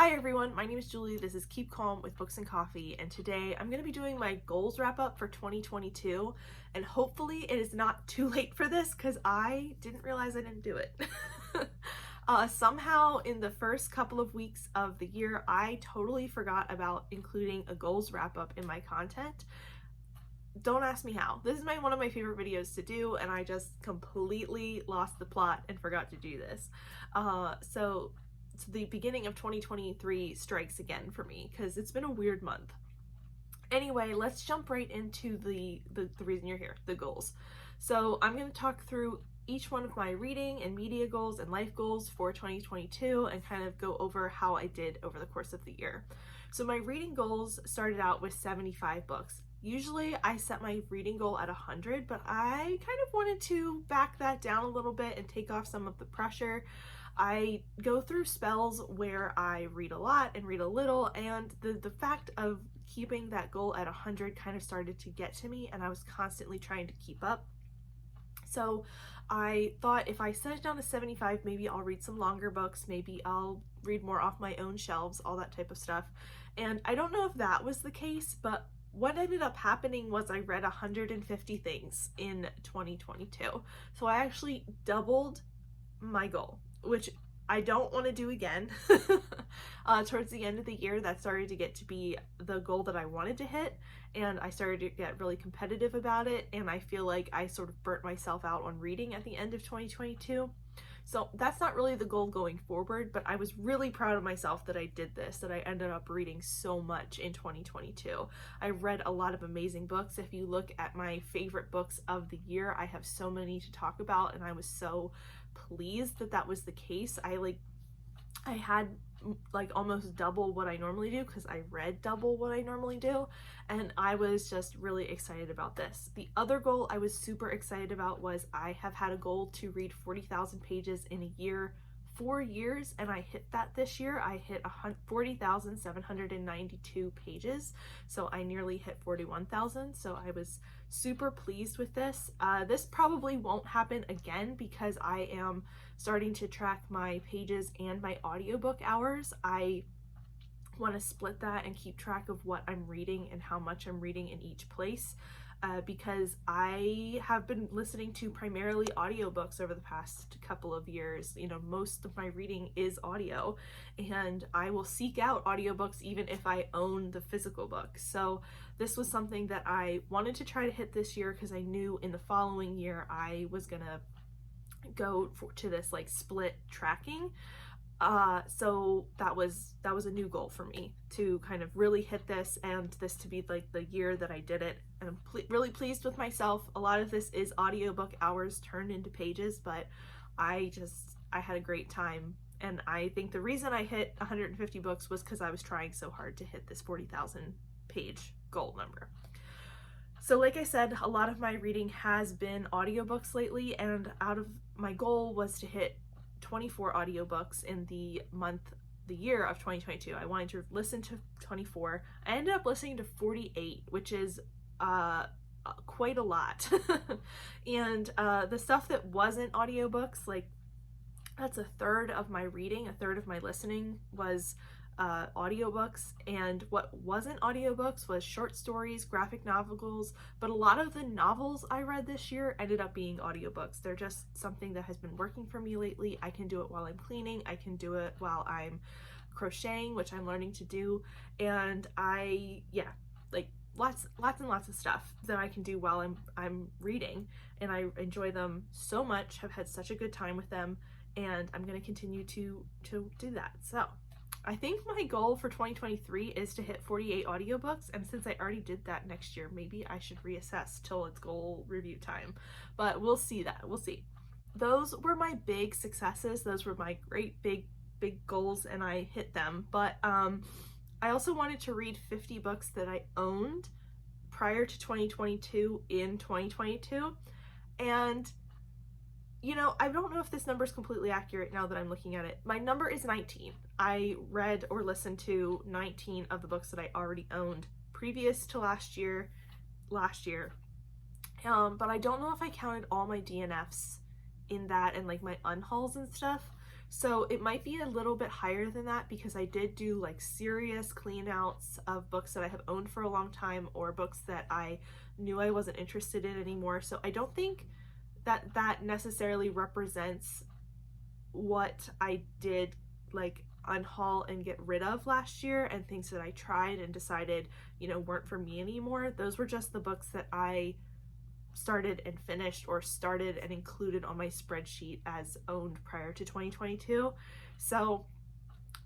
Hi everyone, my name is Julie. This is Keep Calm with Books and Coffee, and today I'm going to be doing my goals wrap up for 2022, and hopefully it is not too late for this because I didn't realize I didn't do it. Somehow in the first couple of weeks of the year, I totally forgot about including a goals wrap up in my content. Don't ask me how. This is one of my favorite videos to do, and I just completely lost the plot and forgot to do this. So the beginning of 2023 strikes again for me because it's been a weird month. Anyway, let's jump right into the reason you're here, the goals. So I'm going to talk through each one of my reading and media goals and life goals for 2022 and kind of go over how I did over the course of the year. So my reading goals started out with 75 books. Usually I set my reading goal at 100, but I kind of wanted to back that down a little bit and take off some of the pressure. I go through spells where I read a lot and read a little, and the fact of keeping that goal at 100 kind of started to get to me, and I was constantly trying to keep up. So I thought if I set it down to 75, maybe I'll read some longer books, maybe I'll read more off my own shelves, all that type of stuff. And I don't know if that was the case, but what ended up happening was I read 150 things in 2022. So I actually doubled my goal, which I don't want to do again. Towards the end of the year, that started to get to be the goal that I wanted to hit, and I started to get really competitive about it, and I feel like I sort of burnt myself out on reading at the end of 2022. So that's not really the goal going forward, but I was really proud of myself that I did this, that I ended up reading so much in 2022. I read a lot of amazing books. If you look at my favorite books of the year, I have so many to talk about, and I was so pleased that that was the case. I had like almost double what I normally do because I read double what I normally do, and I was just really excited about this. The other goal I was super excited about was I have had a goal to read 40,000 pages in a year, 4 years, and I hit that this year. I hit 40,792 pages, so I nearly hit 41,000, so I was super pleased with this. This probably won't happen again because I am starting to track my pages and my audiobook hours. I want to split that and keep track of what I'm reading and how much I'm reading in each place. Because I have been listening to primarily audiobooks over the past couple of years. You know, most of my reading is audio, and I will seek out audiobooks even if I own the physical book. So this was something that I wanted to try to hit this year because I knew in the following year I was gonna go to this like split tracking. So that was a new goal for me, to kind of really hit this, and this to be like the year that I did it. And I'm really pleased with myself. A lot of this is audiobook hours turned into pages, but I had a great time. And I think the reason I hit 150 books was because I was trying so hard to hit this 40,000 page goal number. So like I said, a lot of my reading has been audiobooks lately, and out of my goal was to hit 24 audiobooks in the year of 2022. I wanted to listen to 24. I ended up listening to 48, which is quite a lot. And the stuff that wasn't audiobooks, like that's a third of my reading, a third of my listening was audiobooks, and what wasn't audiobooks was short stories, graphic novels, but a lot of the novels I read this year ended up being audiobooks. They're just something that has been working for me lately. I can do it while I'm cleaning, I can do it while I'm crocheting, which I'm learning to do, and like lots and lots of stuff that I can do while I'm reading, and I enjoy them so much, have had such a good time with them, and I'm going to continue to do that. So I think my goal for 2023 is to hit 48 audiobooks, and since I already did that next year, maybe I should reassess till it's goal review time, but we'll see that. We'll see. Those were my big successes. Those were my great big goals, and I hit them. But I also wanted to read 50 books that I owned prior to 2022 in 2022, and you know, I don't know if this number is completely accurate now that I'm looking at it. My number is 19. I read or listened to 19 of the books that I already owned previous to last year. But I don't know if I counted all my DNFs in that and like my unhauls and stuff. So it might be a little bit higher than that because I did do like serious clean outs of books that I have owned for a long time or books that I knew I wasn't interested in anymore. So I don't think that that necessarily represents what I did like unhaul and get rid of last year, and things that I tried and decided, you know, weren't for me anymore. Those were just the books that I started and finished, or started and included on my spreadsheet as owned prior to 2022. So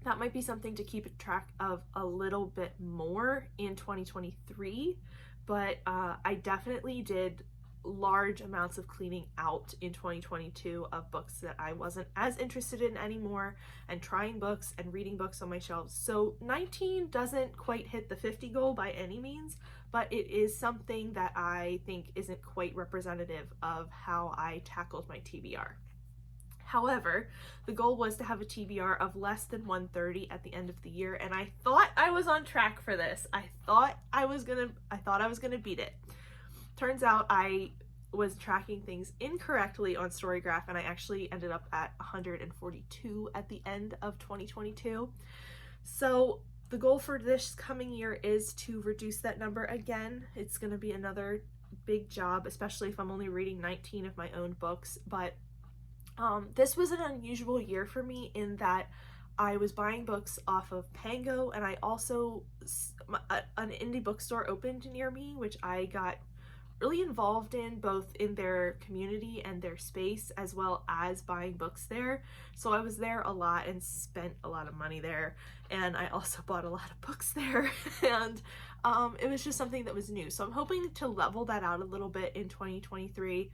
that might be something to keep track of a little bit more in 2023. But I definitely did large amounts of cleaning out in 2022 of books that I wasn't as interested in anymore, and trying books and reading books on my shelves. So 19 doesn't quite hit the 50 goal by any means, but it is something that I think isn't quite representative of how I tackled my TBR. However, the goal was to have a TBR of less than 130 at the end of the year, and I thought I was on track for this. I thought I was gonna beat it. Turns out I was tracking things incorrectly on Storygraph, and I actually ended up at 142 at the end of 2022. So the goal for this coming year is to reduce that number again. It's going to be another big job, especially if I'm only reading 19 of my own books. But this was an unusual year for me in that I was buying books off of Pango, and I also, an indie bookstore opened near me, which I got really involved in, both in their community and their space, as well as buying books there. So I was there a lot and spent a lot of money there, and I also bought a lot of books there. And it was just something that was new. So I'm hoping to level that out a little bit in 2023,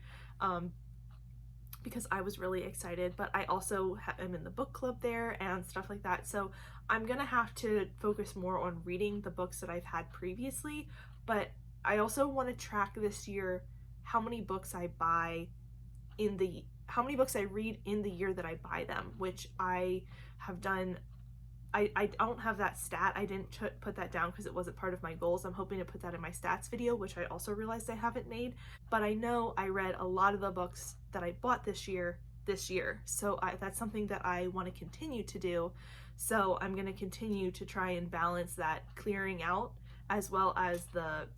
because I was really excited. But I also am in the book club there and stuff like that. So I'm gonna have to focus more on reading the books that I've had previously. But I also want to track this year how many books I read in the year that I buy them, which I have done. I don't have that stat. I didn't put that down because it wasn't part of my goals. I'm hoping to put that in my stats video, which I also realized I haven't made. But I know I read a lot of the books that I bought this year. So that's something that I want to continue to do. So I'm going to continue to try and balance that clearing out, as well as the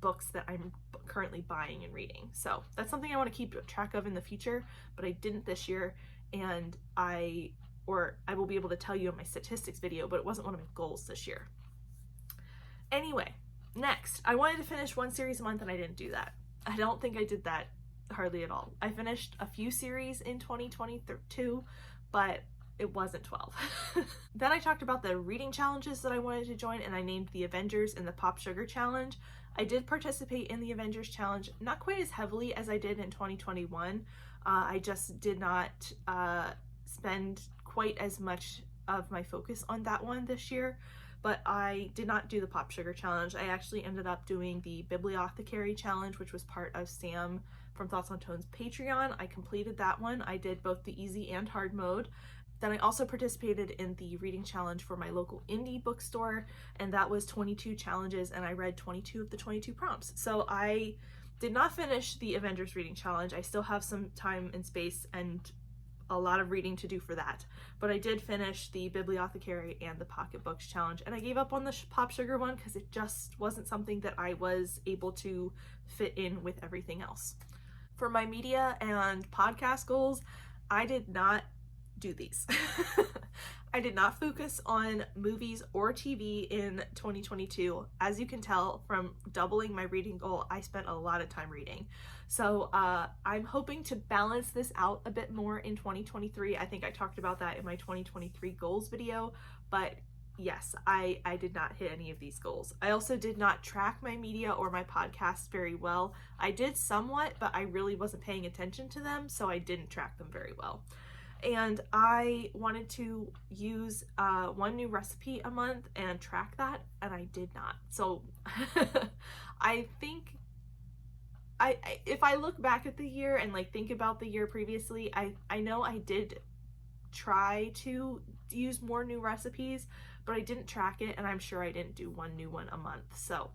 books that I'm currently buying and reading. So that's something I want to keep track of in the future, but I didn't this year, and I will be able to tell you in my statistics video, but it wasn't one of my goals this year. Anyway, next, I wanted to finish one series a month, and I didn't do that. I don't think I did that hardly at all. I finished a few series in 2022, but it wasn't 12. Then I talked about the reading challenges that I wanted to join, and I named the Avengers and the Pop Sugar Challenge. I did participate in the Avengers Challenge, not quite as heavily as I did in 2021. I just did not spend quite as much of my focus on that one this year, but I did not do the Pop Sugar Challenge. I actually ended up doing the Bibliothecary Challenge, which was part of Sam from Thoughts on Tone's Patreon. I completed that one. I did both the easy and hard mode. Then I also participated in the reading challenge for my local indie bookstore, and that was 22 challenges, and I read 22 of the 22 prompts. So I did not finish the Avengers reading challenge. I still have some time and space and a lot of reading to do for that. But I did finish the Bibliothecary and the Pocketbooks challenge, and I gave up on the Pop Sugar one because it just wasn't something that I was able to fit in with everything else. For my media and podcast goals, I did not do these. I did not focus on movies or TV in 2022. As you can tell from doubling my reading goal, I spent a lot of time reading. So I'm hoping to balance this out a bit more in 2023. I think I talked about that in my 2023 goals video, but yes, I did not hit any of these goals. I also did not track my media or my podcasts very well. I did somewhat, but I really wasn't paying attention to them, so I didn't track them very well. And I wanted to use one new recipe a month and track that, and I did not. So I think if I look back at the year and like think about the year previously, I know I did try to use more new recipes, but I didn't track it, and I'm sure I didn't do one new one a month. So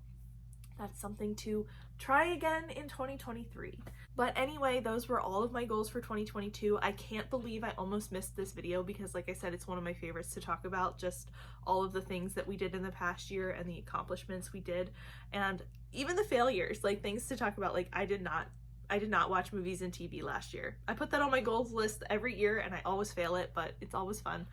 that's something to try again in 2023. But anyway, those were all of my goals for 2022. I can't believe I almost missed this video because, like I said, it's one of my favorites to talk about, just all of the things that we did in the past year and the accomplishments we did, and even the failures, like things to talk about. Like I did not watch movies and TV last year. I put that on my goals list every year and I always fail it, but it's always fun.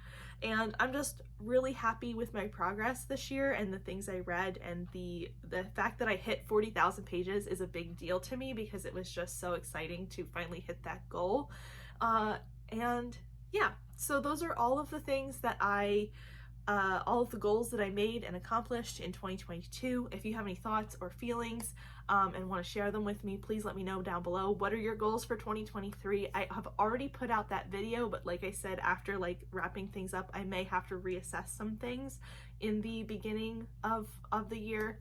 And I'm just really happy with my progress this year and the things I read, and the fact that I hit 40,000 pages is a big deal to me because it was just so exciting to finally hit that goal. And yeah, so those are all of the things that all of the goals that I made and accomplished in 2022. If you have any thoughts or feelings and want to share them with me, please let me know down below. What are your goals for 2023? I have already put out that video, but like I said, after like wrapping things up, I may have to reassess some things in the beginning of the year,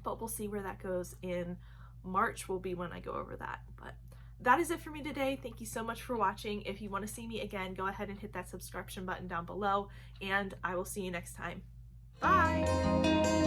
but we'll see where that goes. In March will be when I go over that. But that is it for me today. Thank you so much for watching. If you want to see me again, go ahead and hit that subscription button down below, and I will see you next time. Bye!